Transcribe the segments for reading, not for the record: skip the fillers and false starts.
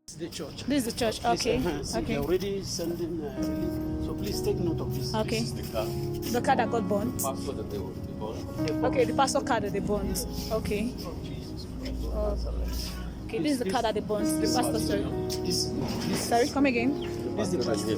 The church. This is the church. Please, Okay. see, Okay. they're already sending relief. So please take note of this. Okay. This is the car. The car that got burnt. Passport that they bought. Okay, the pastor car that they burnt. Okay. Okay, this is the car that they burnt. The pastor, sorry. This, Sorry, come again. this is the pastor.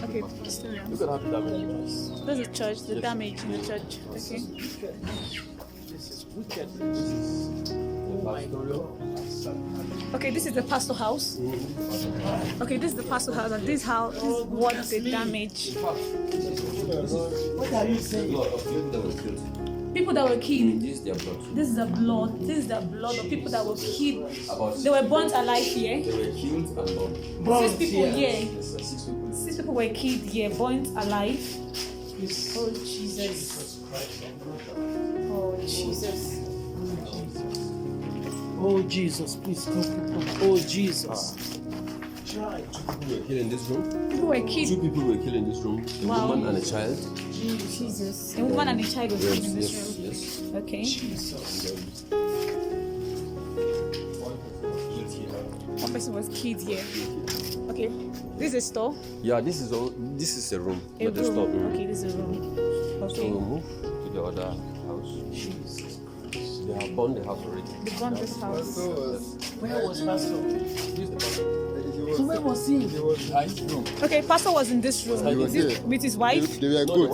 Okay, still yeah. Look at how the damage. This is the church, the damage in the church. Okay. This is wicked. Okay, this is the pastor house. Okay, this is the pastor house, and this house is what they damage. What are you saying? A lot of people that were killed. People that were killed. This is their blood. This is the blood. This is the blood of people that were killed. About They were burnt alive here. they were killed and bombed. 6 people here. Yes, sir, 6 people. 6 people were killed here, burnt alive. Please. Oh Jesus. Oh Jesus. Oh Jesus, please come. Oh Jesus. Two people were killed in this room. People were 2 killed. people were killed in this room. A Wow. woman and a child. Jesus. A woman and a child was killed in this Yes, room. yes. Okay. One person was killed here. Okay. This is a store. Yeah, this is all. This is a room, A not a store. room. Okay, this is a room. So Okay. we'll move to the other house. They have burned the house already. They burned this house. Where was Pastor? This is the pastor. So where was he? Okay, pastor was in this room. Is it with his wife? They were good.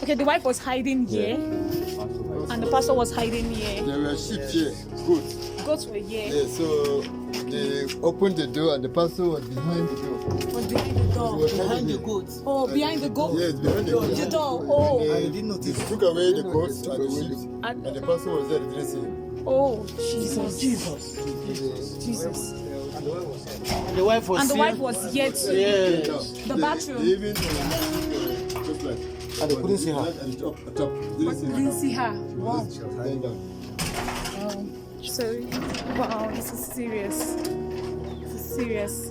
Okay, the wife was hiding here, and the pastor was hiding here. There were sheep here. Good. Goats were here. Yeah, so they opened the door and the pastor was behind the door. Was behind the He door. was Behind the hiding. goats. Oh, behind the goat. Yes, behind the door. The door. Oh. They didn't notice. took away the goats and the sheep. And, And the pastor was there dressing him. oh, Jesus. Jesus. Jesus. And the wife was And the here. wife was here too. Yes. The bathroom. They even just like. And they couldn't see her. At the top. But you didn't see her. Wow. She was lying down. Wow. So, wow, this is serious. This is serious.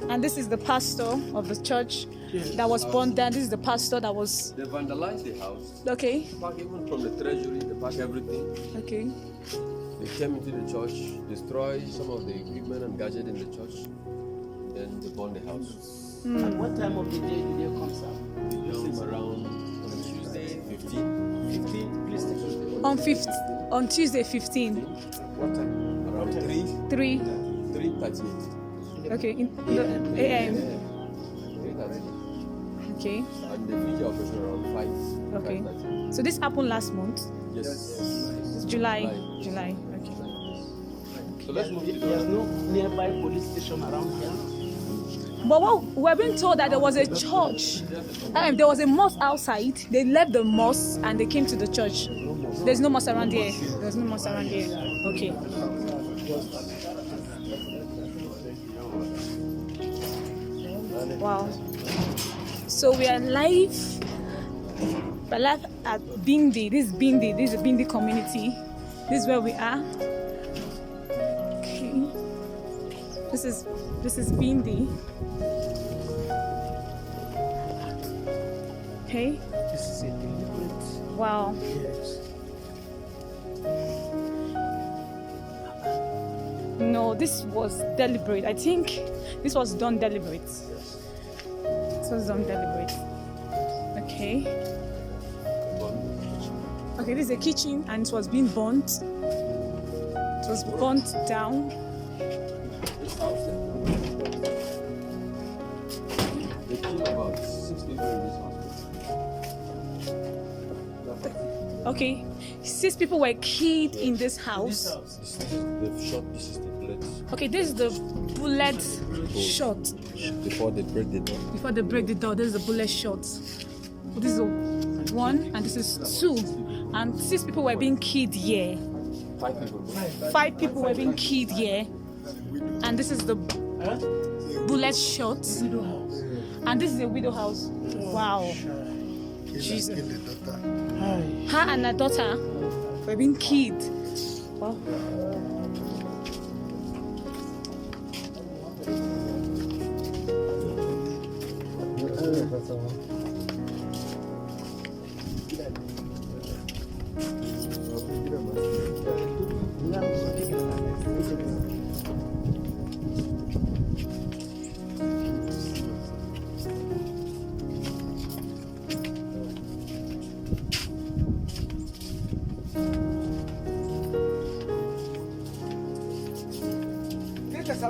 And this is the pastor of the church that was burned down. This is the pastor that was. They vandalized the house. Okay. Back even from the treasury, they packed everything. Okay. They came into the church, destroyed some of the equipment and gadgets in the church. Then they burned the house. And what time of the day did they come, sir? They came around on Tuesday 15. 15. Please take it. On Tuesday 15. What time? Around 3. 3:38. Okay. In the AM. 3:38. Okay. And the video operation around 5. Okay. 5:30. So this happened last month. Yes. It's July. July. Okay. So let's move to the There's other. no nearby police station around here. But what we're being told that there was a church, there was a mosque outside. They left the mosque and they came to the church. There's no mosque around here. There's no mosque around here. Okay. Wow. So we are live. We're live at Bindi. This is Bindi. This is the Bindi community. This is where we are. Okay. This is Bindi. Okay. This is a deliberate. Wow. Yes. No, this was deliberate. I think this was done deliberate. This was done deliberate. Okay. Okay, this is a kitchen and it was being burnt. It was burnt down. This house there. They killed about 6 people in this house. Okay, 6 people were killed in this house. They've shot. This is the bullet. Okay, this is the bullet shot. Before they break the door. Before they break the door, this is the bullet shot. This is 1 and this is 2. And 6 people were being killed here. 5 people. 5 people were being killed here. And this is the bullet shot. And this is a widow house. Wow. Jesus. Her and her daughter were being killed. Wow. Okay.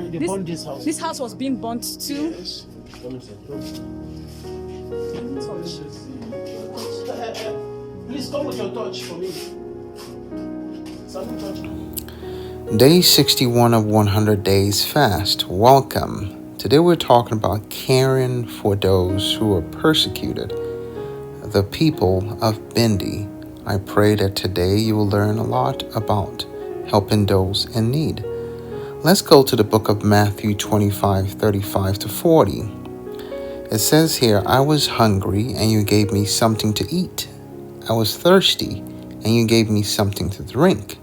They burned this house. This house was being burnt too. Yes. Please come with your torch for me. Some torch. Day 61 of 100 Days Fast. Welcome. Today we're talking about caring for those who are persecuted, the people of Bindi. I pray that today you will learn a lot about helping those in need. Let's go to the book of Matthew 25:35 to 40. It says here, I was hungry and you gave me something to eat. I was thirsty and you gave me something to drink.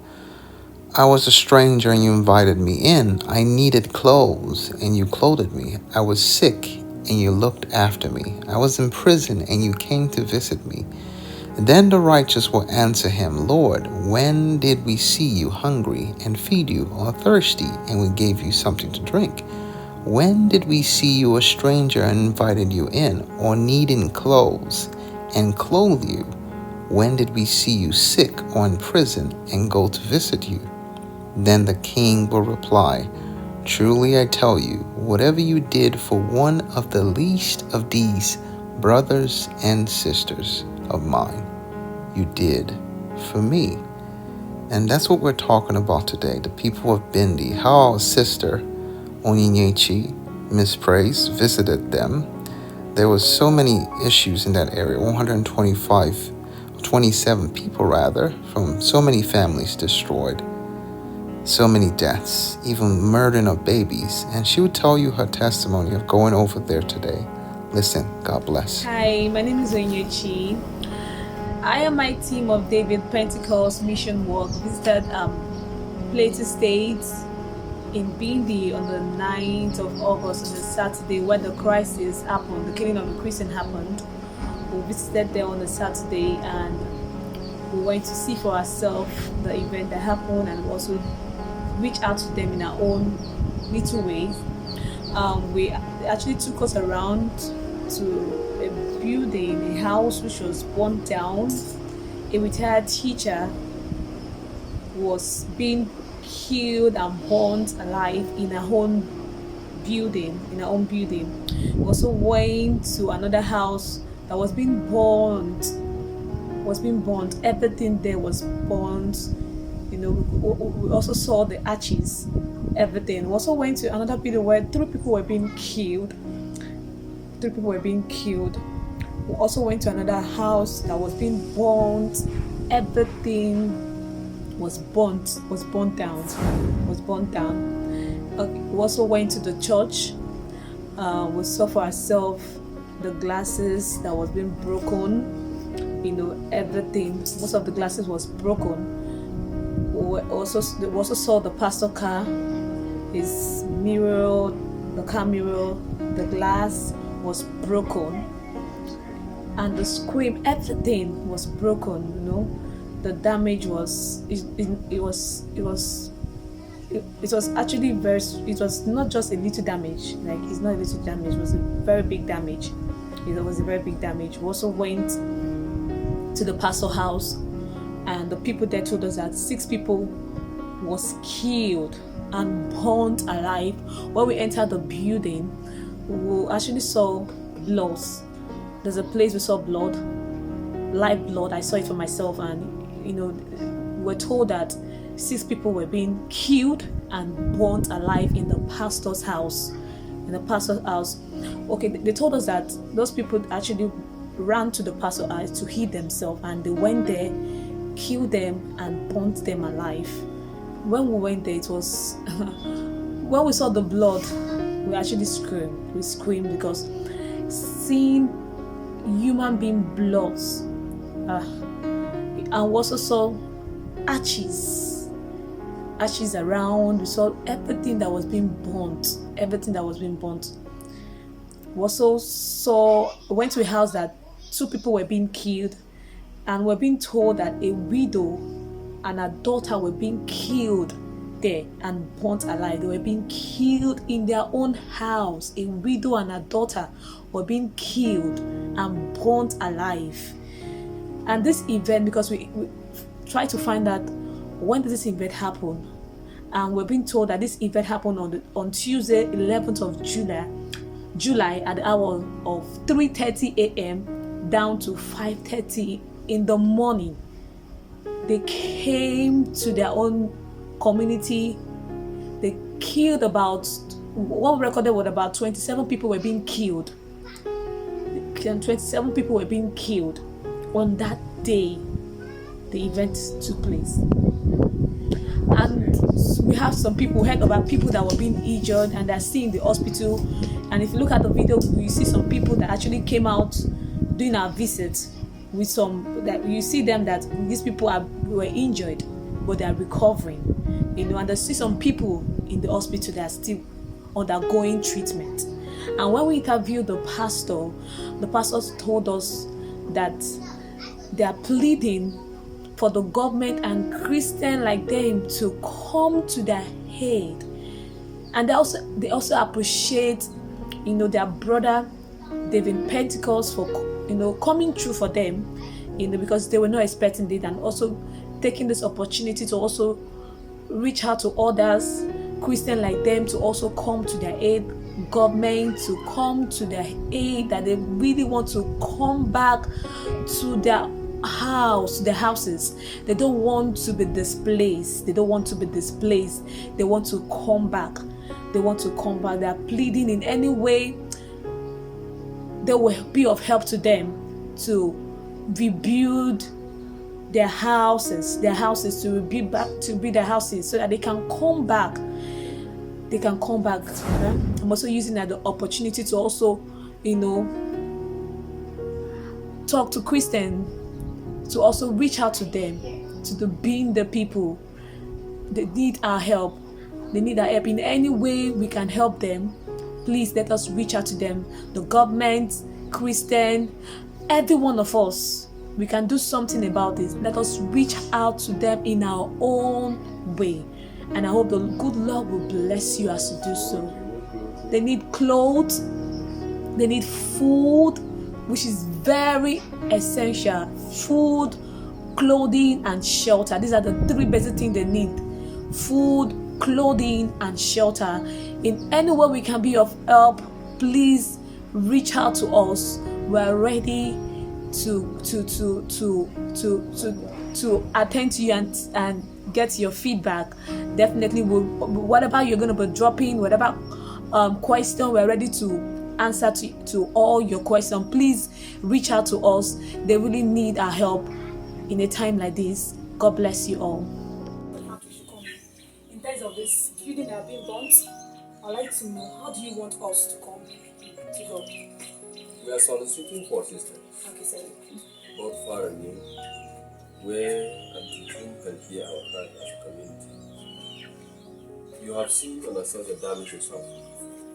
I was a stranger and you invited me in. I needed clothes and you clothed me. I was sick and you looked after me. I was in prison and you came to visit me. Then the righteous will answer him, Lord, when did we see you hungry and feed you, or thirsty and we gave you something to drink? When did we see you a stranger and invited you in, or needing clothes and clothe you? When did we see you sick or in prison and go to visit you? Then the king will reply, truly I tell you, whatever you did for one of the least of these brothers and sisters of mine, you did for me. And that's what we're talking about today, the people of Bindi, how our sister Onyinyechi, Miss Praise, visited them. There was so many issues in that area, 27 people rather, from so many families destroyed, so many deaths, even murdering of babies. And she would tell you her testimony of going over there today. Listen, God bless. Hi, my name is Onyechi. I and my team of David Pentecost Mission Work visited Plateau State in Bindi on the 9th of August, on a Saturday, where the crisis happened, the killing of the Christian happened. We visited there on a Saturday and we went to see for ourselves the event that happened, and also reach out to them in our own little ways. We actually took us around to a building, a house which was burnt down. A retired teacher was being killed and burnt alive in her own building. We also went to another house that was being burnt. Everything there was burnt. We also saw the arches, everything. We also went to another building where 3 people were being killed. We also went to another house that was being burnt. Everything was burnt down. We also went to the church. We saw for ourselves the glasses that was being broken. Everything. Most of the glasses was broken. We also saw the pastor car, his mirror, the car mirror, the glass was broken, and the screen, everything was broken. The damage was it was actually very. It was not just a little damage. Like, it's not a little damage. It was a very big damage. We also went to the pastor house, and the people there told us that 6 people was killed and burnt alive. When we entered the building, we actually saw blood. There's a place we saw blood, live blood. I saw it for myself, and we were told that 6 people were being killed and burnt alive in the pastor's house. Okay, they told us that those people actually ran to the pastor's house to heal themselves, and they went there, killed them and burnt them alive. When we went there, it was when we saw the blood, we actually screamed. We screamed because seeing human being blood, and we also saw arches around. We saw everything that was being burnt. We also went to a house that 2 people were being killed, and we're being told that a widow and her daughter were being killed there and burnt alive. They were being killed in their own house. A widow and a daughter were being killed and burnt alive. And this event, because we try to find out when did this event happen, and we're being told that this event happened on Tuesday, 11th of July at the hour of 3:30 a.m. down to 5:30 in the morning. They came to their own community. They killed what we recorded was about 27 people were being killed. 27 people were being killed on that day the event took place. And we have some people, heard about people that were being injured and they're still in the hospital. And if you look at the video, you see some people that actually came out doing our visit with some, that you see them that these people were injured, but they are recovering, and there see some people in the hospital that are still undergoing treatment. And when we interviewed the pastors told us that they are pleading for the government and Christians like them to come to their aid. And they also appreciate, their brother David Pentecost for, coming through for them, because they were not expecting it, and also taking this opportunity to also reach out to others, Christians like them, to also come to their aid, government to come to their aid, that they really want to come back to their houses. They don't want to be displaced. They want to come back. They are pleading in any way that will be of help to them to rebuild their houses to be their houses, so that they can come back. I'm also using that the opportunity to also, talk to Christians, to also reach out to them, to being the people. They need our help. In any way we can help them. Please let us reach out to them. The government, Christian, every one of us, we can do something about this. Let us reach out to them in our own way. And I hope the good Lord will bless you as you do so. They need clothes. They need food, which is very essential. Food, clothing, and shelter. These are the three basic things they need. Food, clothing, and shelter. In any way we can be of help, please reach out to us. We're ready to attend to you and get your feedback. Definitely, whatever you're going to be dropping, whatever question, we're ready to answer to all your questions. Please reach out to us. They really need our help in a time like this. God bless you all. In terms of this building that have been burnt, I'd like to know, how do you want us to come to help? We are soliciting for assistance, Okay, sir. both far and near, where and to whom can hear our cry as a community. You have seen and assessed the damage itself,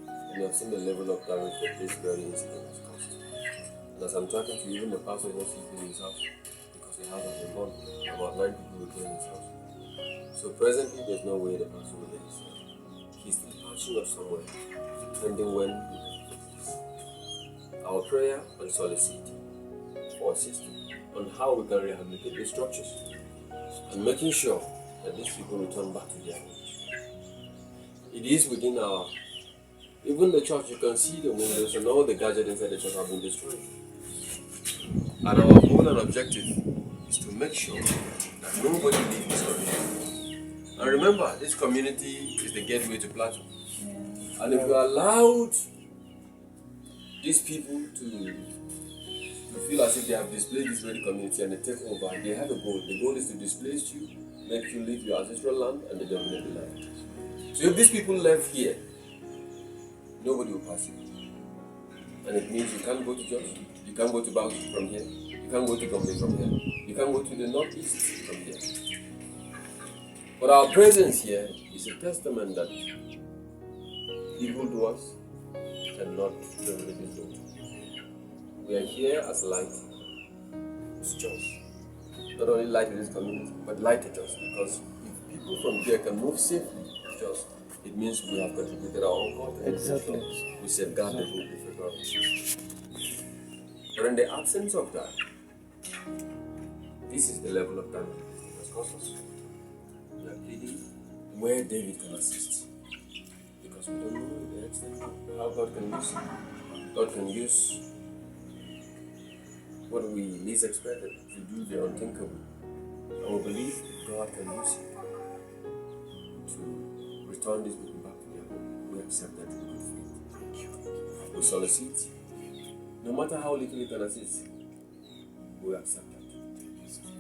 and you have seen the level of damage that this very incident has caused. And as I'm talking to you, even the pastor is not sleeping in his house, because the house has been burnt. About 9 people were killed in his house. So presently, there's no way the pastor will let his house. He's still patching up somewhere, depending when he can fix this. Our prayer and solicit for assistance on how we can rehabilitate the structures and making sure that these people return back to their homes. It is within even the church, you can see the windows and all the gadgets inside the church have been destroyed. And our goal and objective is to make sure that nobody leaves this community. And remember, this community is the gateway to Plateau. And if you allowed these people to feel as if they have displaced this very community and they take over, they have a goal. The goal is to displace you, make you leave your ancestral land and they dominate the land. So if these people left here, nobody will pass you. And it means you can't go to Jos, you can't go to Bauchi from here, you can't go to Gombe from here, you can't go to the northeast from here. But our presence here is a testament that evildoers cannot dominate this road. We are here as light, as Jos. Not only light in this community, but light to Jos. Because if people from there can move safely. Just it means we have contributed our own content. Exactly. We safeguard the group if we got. But in the absence of that, this is the level of damage it has caused us. We are pleading where David can assist. Because we don't know the extent of how God can use it. God can use what we least expected to do the unthinkable. And we believe God can use it to return these people back to their home. We accept that with good faith. We solicit. No matter how little it can assist, we accept that.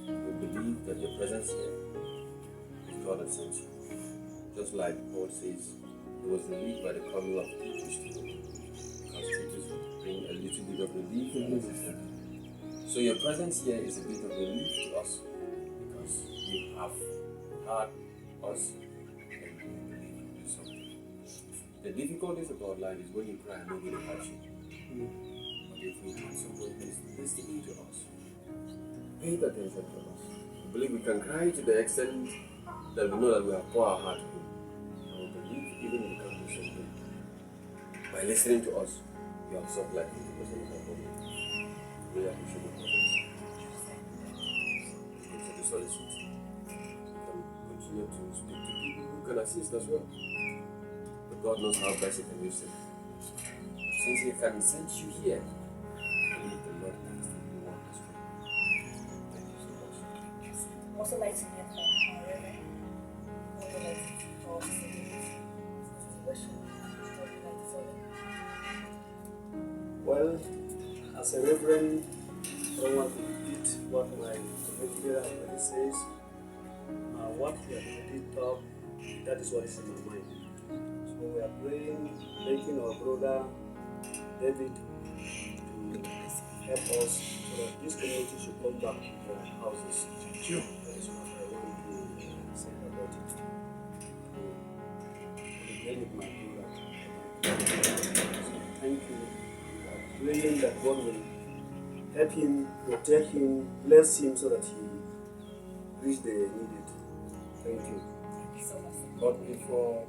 We believe that your presence here is God that sent you. Just like Paul says, he was relieved by the coming of Titus to him. Because Titus would bring a little bit of relief and assistance. So your presence here is a bit of relief to us. Because you have heard us and you believe in do something. The difficulties about life is when you cry and nobody hears you. But if we have someone who is listening to us, pay attention to us. We believe we can cry to the extent that we know that we have poured our heart to Him. And we believe even if we can't do something, by listening to us, you have solved like 50% of our problem. We appreciate the process. Continue to solicit. You can continue to speak to people who can assist as well. But God knows how best He can use them. Since He can send you here, I believe the Lord can still do one as well. Thank you so much. Also like to hear from our Reverend. What would you like for us to say? What would you like to tell them? Well, as a reverend, I don't want to repeat what my community leader already says. What we have already talked, that is what is in my mind. So we are praying, making our brother David to help us so that this community should come back to their houses. Sure. That is what I want to say about it. To begin with my brother. So thank you. Praying that God will help him, protect him, bless him so that he reach the needed. Thank you. But before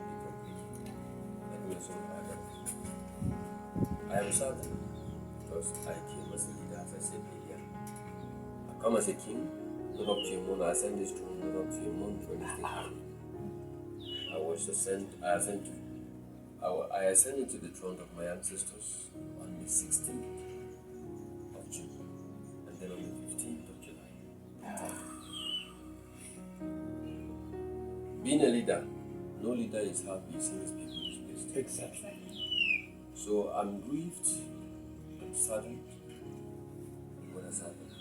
let me also I am sad because I came as a leader, as I said earlier. I come as a king, not up to a month. I ascend this throne, not up to a month when this thing happened. I ascended to the throne of my ancestors on the 16th of June and then on the 15th of July. Being a leader, no leader is happy seeing his people displaced. Exactly. So I'm grieved, I'm saddened with what has happened.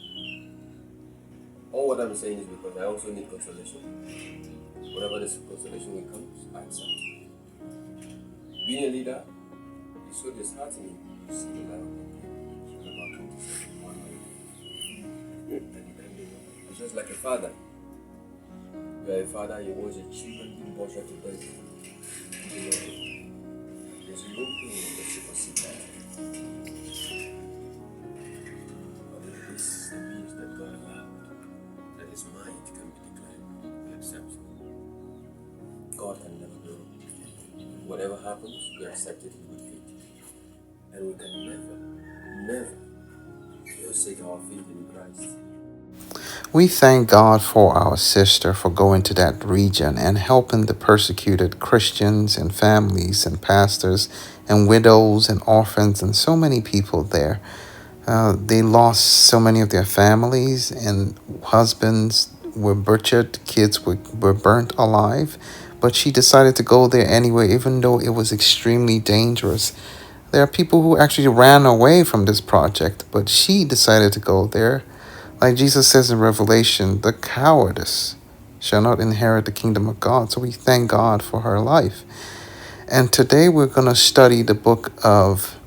All what I'm saying is because I also need consolation. Whatever this consolation will come, I accept. Being a leader is so disheartening. You see the life of people about 27 one way. It's just like a father. You are a father, you watch your children being butchered to death. There's no pain in the supersede that. But this means that God allowed that His might can be declared. We accept. God can never go wrong. Whatever happens, we accept it with faith. And we can never forsake our faith in Christ. We thank God for our sister for going to that region and helping the persecuted Christians and families and pastors and widows and orphans and so many people there. They lost so many of their families and husbands were butchered, kids were burnt alive. But she decided to go there anyway, even though it was extremely dangerous. There are people who actually ran away from this project, but she decided to go there. Like Jesus says in Revelation, the cowardice shall not inherit the kingdom of God. So we thank God for her life. And today we're going to study the book of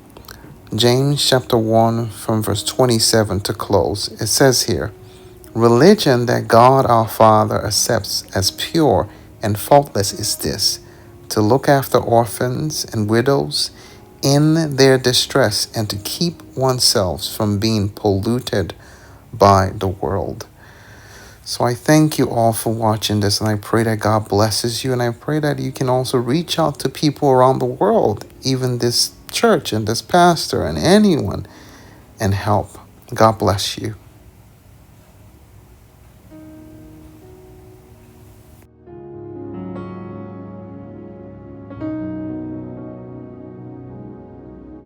James chapter 1 from verse 27 to close. It says here, religion that God our Father accepts as pure and faultless is this, to look after orphans and widows in their distress and to keep oneself from being polluted by the world. So I thank you all for watching this, and I pray that God blesses you, and I pray that you can also reach out to people around the world, even this church and this pastor and anyone, and help. God bless you.